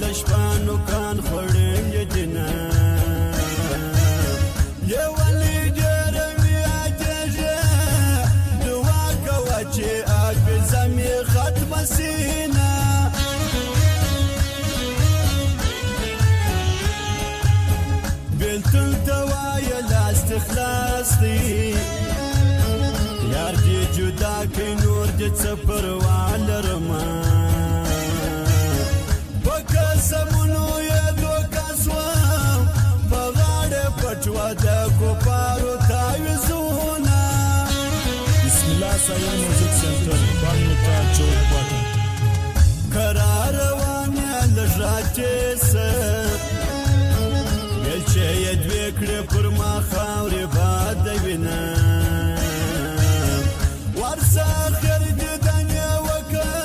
لشپانو کان خوړلې دینه لیوالې ډېروي عاجزه دعا کوه چې حافظه مې ختمه سینه بېلتون ته وایه لاس دې خلاص دی یار دې جدا کړي نور دې څه پروا لرمه په قسمونو یې دوکه سوم په غاړه پټ وه د کفارو تعویضونه بسم الله سایر موزیک سنټر بانتا چوک پټن کرا روان یې لږ راتېسه بیلچې یې دوې کړې پر ما خاورې باد وینه ورسه خیر دیدن یې وکړه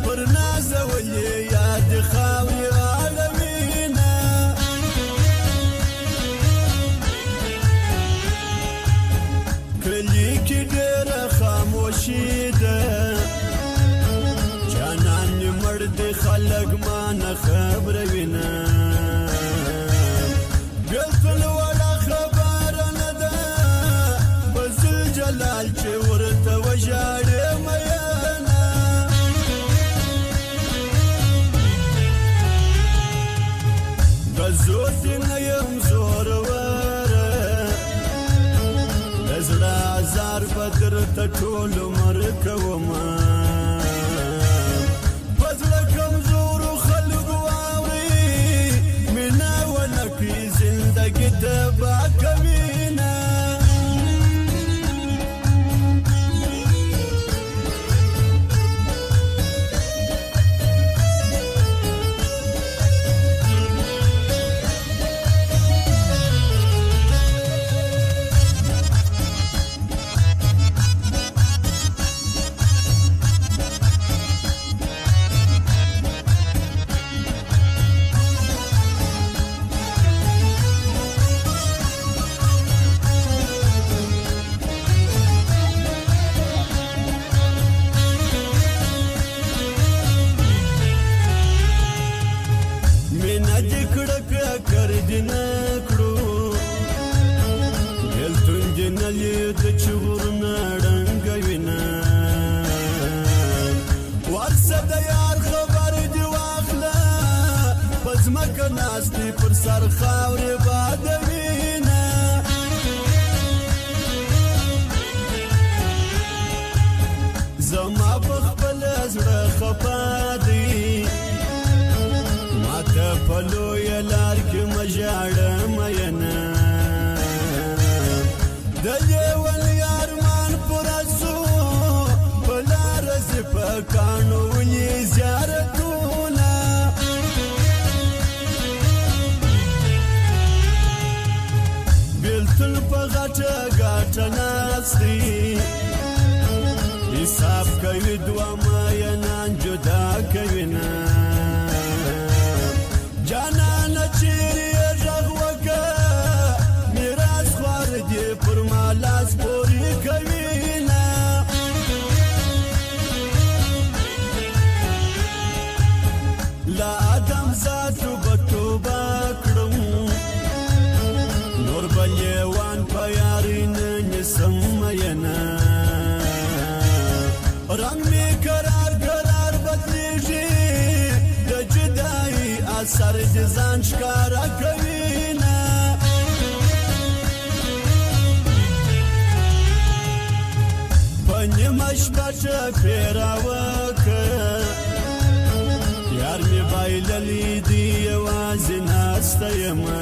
پر نازولې یاد خاورې اړوینه کلي کې ډېره خاموشي ده جانان مې مړ دی خلک ما نه خبروینه بېلتون وړه خبره نه ده په ذوالجلال چې ورته وژاړې مینه غزو دې نه یم زوروره د زړه ازار به درته ټول عمر کومه په زړه کمزورو خلکو واوري مینه ونه کړي زندګي تباه کوینه مینه دې کړه که کر دې نه کړو بېلتون دې نه لید چې غرونه ړنګوینه ورسه د یار خبر دې واخله په ځمکه ناست دې پر سر خاورې بادوینه زما په خپله زړه خفه دی ماته په لویه لار کې مه ژاړه مینه د لیوني ارمان پوره سو په لاره ځې په کاڼو ولي زیارتونه بېلتون په غټه ګاټه ناست دی حساب کوي دوه مینان جدا کوینه جانانه چیرې یې غږ وکړه میراث خوار دې پر ما لاس پورې کوینه له ادم ذاتو به توبه کړم نور به لیوان په یاري نه نیسم مینه رنګ مې کرار کرار بدلېږي د جدایي اثر دې ځان ښکاره کوینه په نیمه شپه ټپې راوکړه یار مې بایللی دی یوازې ناسته یمه